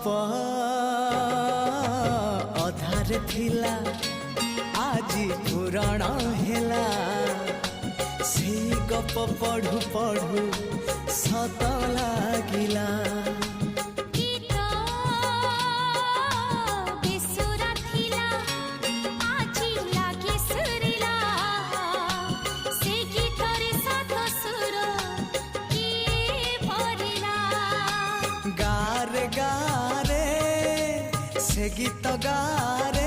गप अधार थिला आज पुराण हेला से गप पढ़ु पढ़ु सत लागिला गारे से गीत गारे